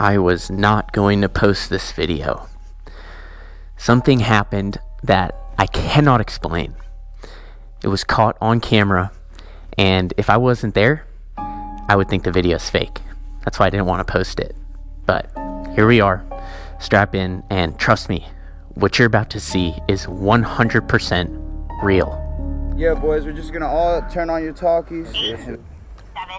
I was not going to post this video. Something happened that I cannot explain. It was caught on camera, and if I wasn't there, I would think the video is fake. That's why I didn't want to post it. But here we are. Strap in, and trust me, what you're about to see is 100% real. Yeah, boys, we're just gonna all turn on your talkies.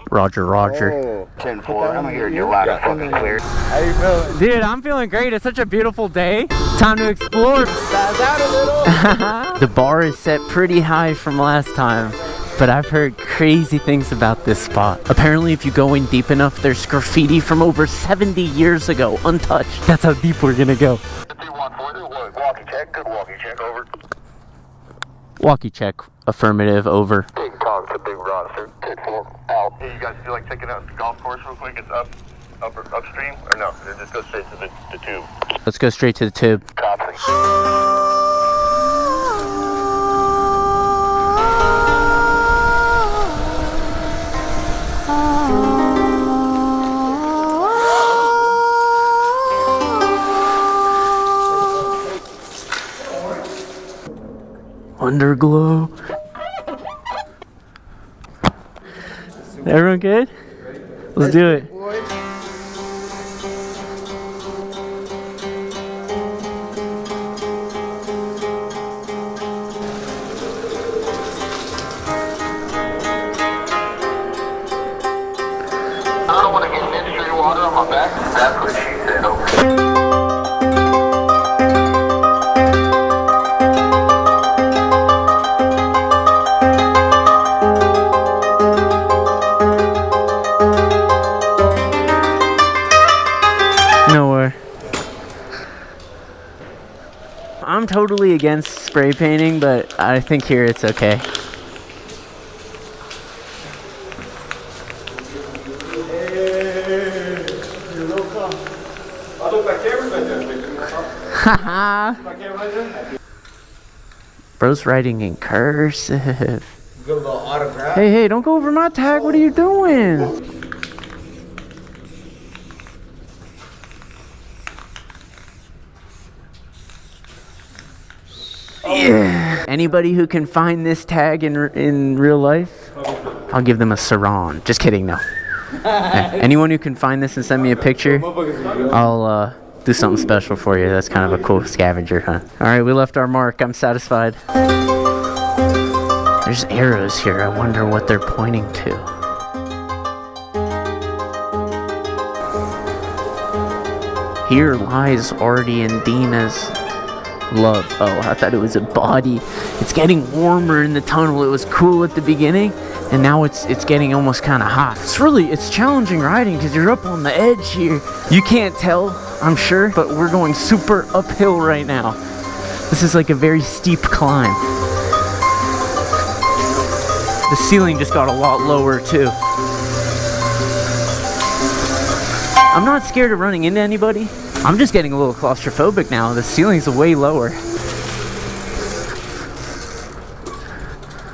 Roger, roger. Oh, 10-4, I'm hearing you loud and fucking clear. how you feeling? Dude, I'm feeling great. It's such a beautiful day. Time to explore. Spaz out a little. The bar is set pretty high from last time, but I've heard crazy things about this spot. Apparently, if you go in deep enough, there's graffiti from over 70 years ago, untouched. That's how deep we're gonna go. Walkie check, good walkie check, over. Walkie check, affirmative, over. Big talk to big roster, 10-4, out. Hey, you guys feel like checking out the golf course real quick? It's upstream, or no? Just go straight to the tube. Let's go straight to the tube. Copy. Underglow. Everyone good? Let's do it. I don't want to get ministry water on my back. That's what she said, over. Nowhere. I'm totally against spray painting, but I think here it's okay. Haha. Bro's writing in cursive. Hey, don't go over my tag. What are you doing? Yeah. Anybody who can find this tag in real life, I'll give them a surron. Just kidding, no. Anyone who can find this and send me a picture, I'll do something special for you. That's kind of a cool scavenger hunt. All right, we left our mark. I'm satisfied. There's arrows here. I wonder what they're pointing to. Here lies Artie and Dina's love. Oh, I thought it was a body. It's getting warmer in the tunnel. It was cool at the beginning, and now it's getting almost kind of hot. It's challenging riding because you're up on the edge here. You can't tell, I'm sure, but we're going super uphill right now. This is like a very steep climb. The ceiling just got a lot lower too. I'm not scared of running into anybody. I'm just getting a little claustrophobic now. The ceiling's way lower.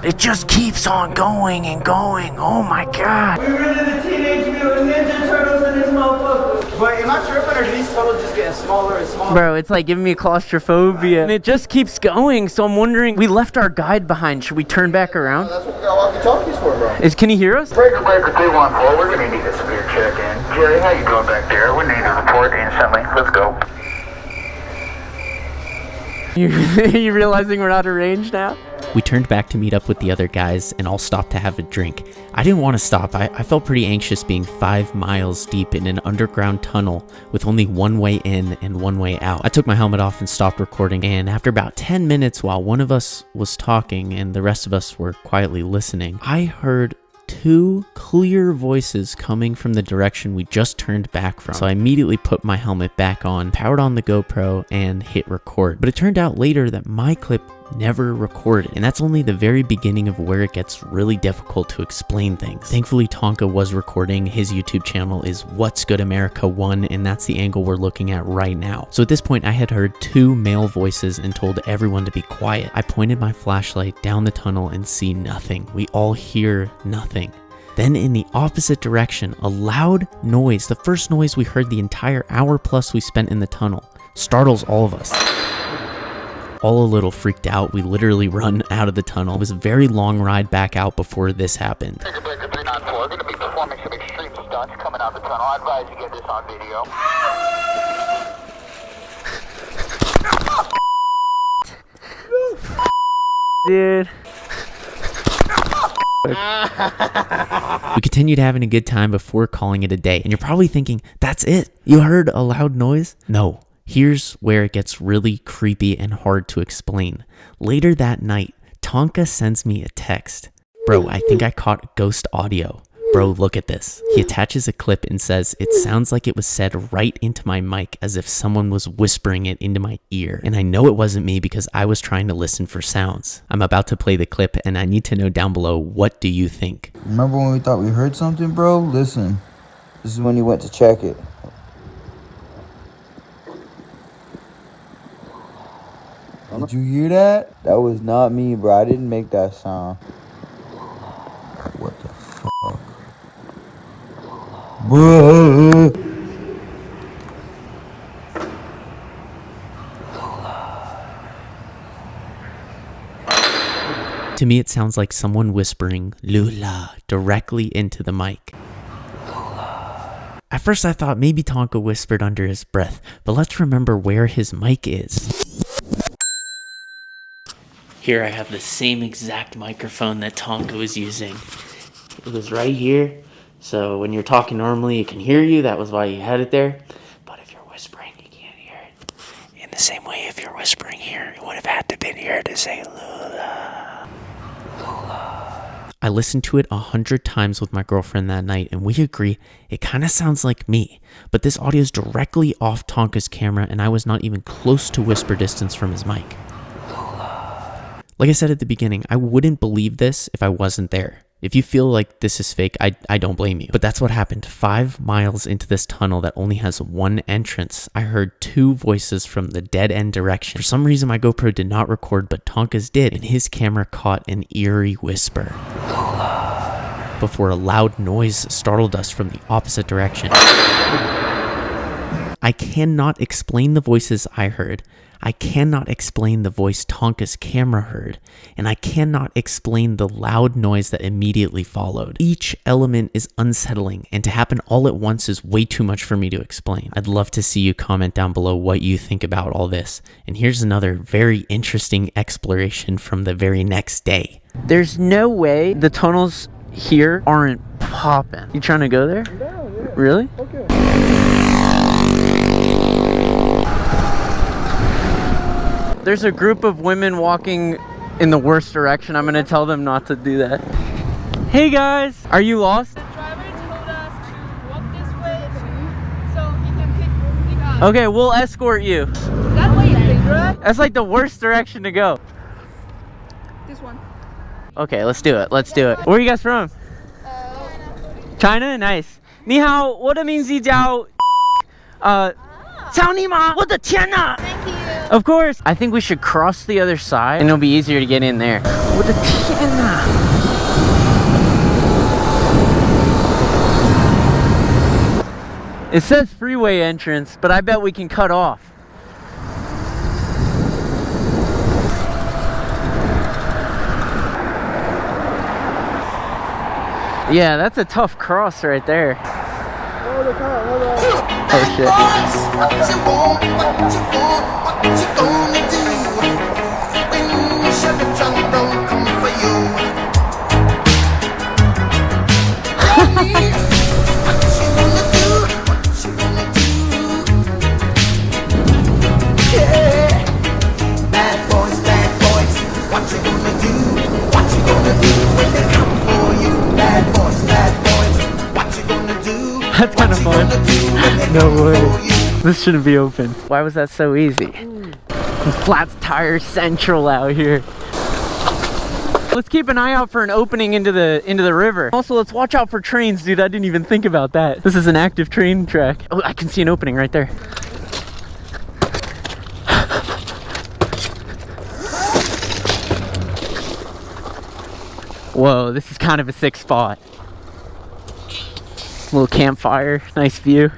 It just keeps on going and going. Oh my god. We ran into Teenage Mutant Ninja Turtles in this motherfucker. But am I tripping, or are these tunnels just getting smaller and smaller? Bro, it's like giving me claustrophobia. And it just keeps going, so I'm wondering, we left our guide behind. Should we turn back around? That's what we got walkie-talkies for, bro. Can he hear us? Breaker 314, we're going to need a severe check-in. Jerry, how you doing back there? We need a report instantly. Let's go. You realizing we're out of range now? We turned back to meet up with the other guys and all stopped to have a drink. I didn't want to stop. I felt pretty anxious being 5 miles deep in an underground tunnel with only one way in and one way out. I took my helmet off and stopped recording, and after about 10 minutes while one of us was talking and the rest of us were quietly listening, I heard 2 clear voices coming from the direction we just turned back from. So I immediately put my helmet back on, powered on the GoPro, and hit record. But it turned out later that my clip never recorded, and that's only the very beginning of where it gets really difficult to explain things. Thankfully, Tonka was recording. His YouTube channel is What's Good America 1, and that's the angle we're looking at right now. So at this point, I had heard 2 male voices and told everyone to be quiet. I pointed my flashlight down the tunnel and see nothing. We all hear nothing. Then in the opposite direction, a loud noise, the first noise we heard the entire hour plus we spent in the tunnel, startles all of us. All a little freaked out, we literally run out of the tunnel. It was a very long ride back out before this happened. Breaker 394, we're going to be performing some extreme stunts coming out the tunnel. I advise you get this on video. Dude. We continued having a good time before calling it a day. And you're probably thinking, that's it? You heard a loud noise? No. Here's where it gets really creepy and hard to explain. Later that night, Tonka sends me a text. Bro, I think I caught ghost audio. Bro, look at this. He attaches a clip and says, it sounds like it was said right into my mic as if someone was whispering it into my ear. And I know it wasn't me because I was trying to listen for sounds. I'm about to play the clip and I need to know down below, what do you think? Remember when we thought we heard something, bro? Listen. This is when you went to check it. Did you hear that? That was not me, bro. I didn't make that sound. What the fuck? Bro. To me, it sounds like someone whispering Lula directly into the mic. At first I thought maybe Tonka whispered under his breath, but let's remember where his mic is. Here I have the same exact microphone that Tonka was using. It was right here, so when you're talking normally you can hear you, that was why you had it there. But if you're whispering, you can't hear it. In the same way, if you're whispering here, you would have had to been here to say Lula. Lula. I listened to it 100 times with my girlfriend that night, and we agree it kind of sounds like me. But this audio is directly off Tonka's camera, and I was not even close to whisper distance from his mic. Like I said at the beginning, I wouldn't believe this if I wasn't there. If you feel like this is fake, I don't blame you. But that's what happened. 5 miles into this tunnel that only has one entrance, I heard 2 voices from the dead end direction. For some reason, my GoPro did not record, but Tonka's did, and his camera caught an eerie whisper before a loud noise startled us from the opposite direction. I cannot explain the voices I heard. I cannot explain the voice Tonka's camera heard, and I cannot explain the loud noise that immediately followed. Each element is unsettling, and to happen all at once is way too much for me to explain. I'd love to see you comment down below what you think about all this. And here's another very interesting exploration from the very next day. There's no way the tunnels here aren't popping. You trying to go there? No, yeah. Really? Okay. There's a group of women walking in the worst direction. I'm gonna tell them not to do that. Hey guys, are you lost? The driver told us to walk this way so he can pick up. Okay, we'll escort you. That way is dangerous. That's like the worst direction to go. This one. Okay, let's do it. Let's do it. Where are you guys from? China? Nice. 你好，我的名字叫操你妈，我的天哪！ Thank you. Of course. I think we should cross the other side and it'll be easier to get in there. 我的天哪！ It says freeway entrance, but I bet we can cut off. Yeah, that's a tough cross right there. Oh, the car, hold on. Oh shit. What you want, what you gonna do? When you shut the trunk, don't come for you. Honey, what you gonna do? What you gonna do? Yeah, bad boys, what you gonna do? What you gonna do when they come for you? Bad boys, what you gonna do? That's kind of fun. No way. This shouldn't be open. Why was that so easy? Flat tire central out here. Let's keep an eye out for an opening into the river. Also, let's watch out for trains, dude. I didn't even think about that. This is an active train track. Oh, I can see an opening right there. Whoa, this is kind of a sick spot. Little campfire, nice view.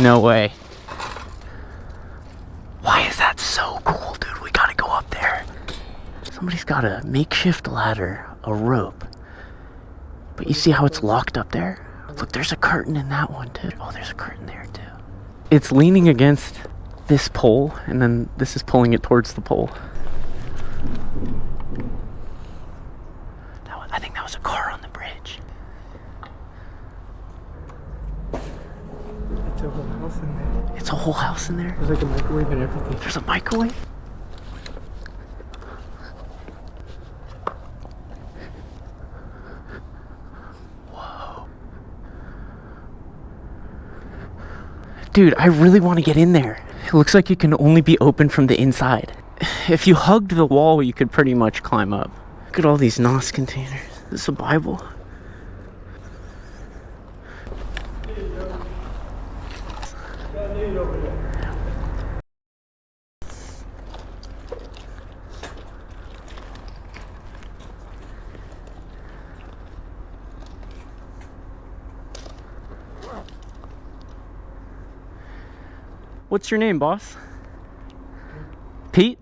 No way. Why is that so cool, dude? We gotta go up there. Somebody's got a makeshift ladder, a rope. But you see how it's locked up there? Look, there's a curtain in that one, too. Oh, there's a curtain there, too. It's leaning against this pole, and then this is pulling it towards the pole. I think that was a car on the bridge. It's a whole house in there. It's a whole house in there? There's like a microwave and everything. There's a microwave? Dude, I really want to get in there. It looks like it can only be opened from the inside. If you hugged the wall, you could pretty much climb up. Look at all these NOS containers. Is this a Bible? What's your name, boss? Pete?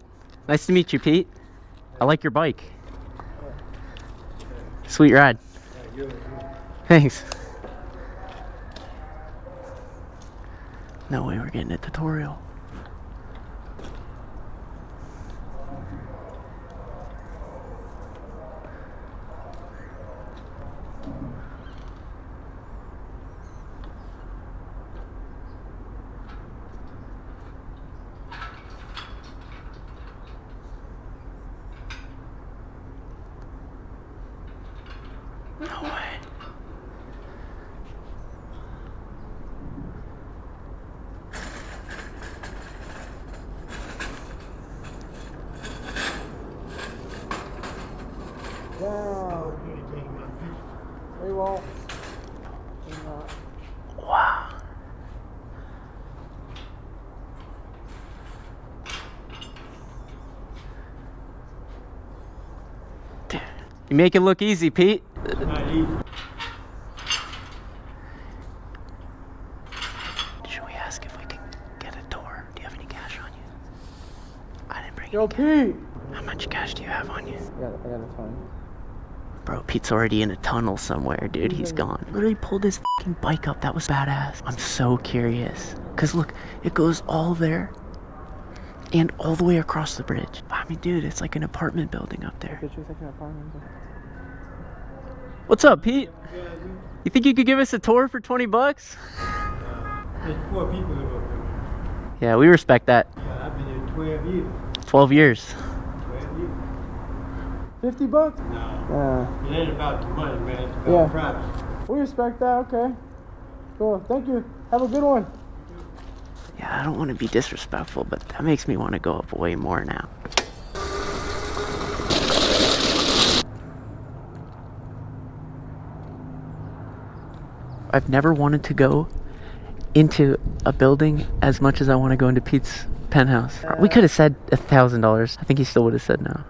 Nice to meet you, Pete. I like your bike. Sweet ride. Thanks. No way we're getting a tutorial. No way. Wow. They won't. Wow. Dude, you make it look easy, Pete. Not easy. Should we ask if we can get a tour? Do you have any cash on you? I didn't bring Yo, any cash. Pete. How much cash do you have on you? I got a ton. Bro, Pete's already in a tunnel somewhere, dude. He's gone. Literally pulled his fucking bike up. That was badass. I'm so curious. Cause look, it goes all there and all the way across the bridge. I mean, dude, it's like an apartment building up there. What's up, Pete? You think you could give us a tour for 20 bucks? There's 4 people live up there. Yeah, we respect that. Yeah, I've been here 12 years. 12 years. 12 years. 50 bucks? No. It ain't about the money, man. It's about privacy. We respect that. Okay. Cool. Thank you. Have a good one. Yeah, I don't want to be disrespectful, but that makes me want to go up way more now. I've never wanted to go into a building as much as I want to go into Pete's penthouse. We could have said $1,000. I think he still would have said no.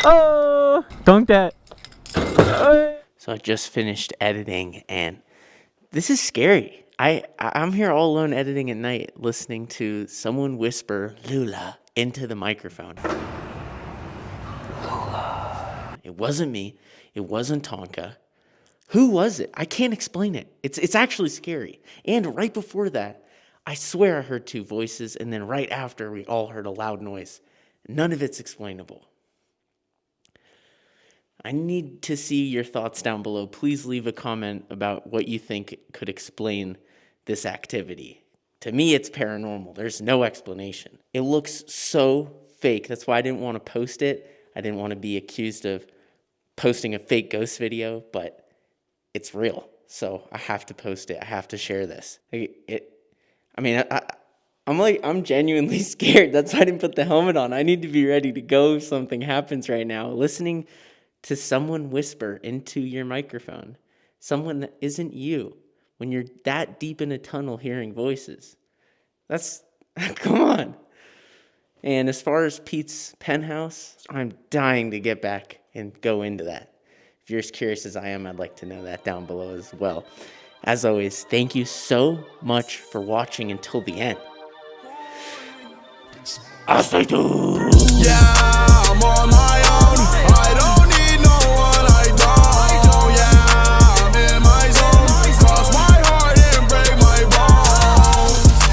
Oh, dunked that. So I just finished editing, and this is scary. I'm here all alone editing at night, listening to someone whisper Lula into the microphone. Lula. It wasn't me. It wasn't Tonka. Who was it? I can't explain it. It's actually scary. And right before that, I swear I heard 2 voices, and then right after, we all heard a loud noise. None of it's explainable. I need to see your thoughts down below. Please leave a comment about what you think could explain this activity. To me, it's paranormal. There's no explanation. It looks so fake. That's why I didn't want to post it. I didn't want to be accused of posting a fake ghost video, but it's real. So I have to post it. I have to share this. I'm genuinely scared. That's why I didn't put the helmet on. I need to be ready to go if something happens right now. Listening to someone whisper into your microphone, someone that isn't you. when you're that deep in a tunnel hearing voices. That's, come on. And as far as Pete's penthouse, I'm dying to get back and go into that. If you're as curious as I am, I'd like to know that down below as well. As always, thank you so much for watching until the end. I'll stay tuned. Yeah, I'm on my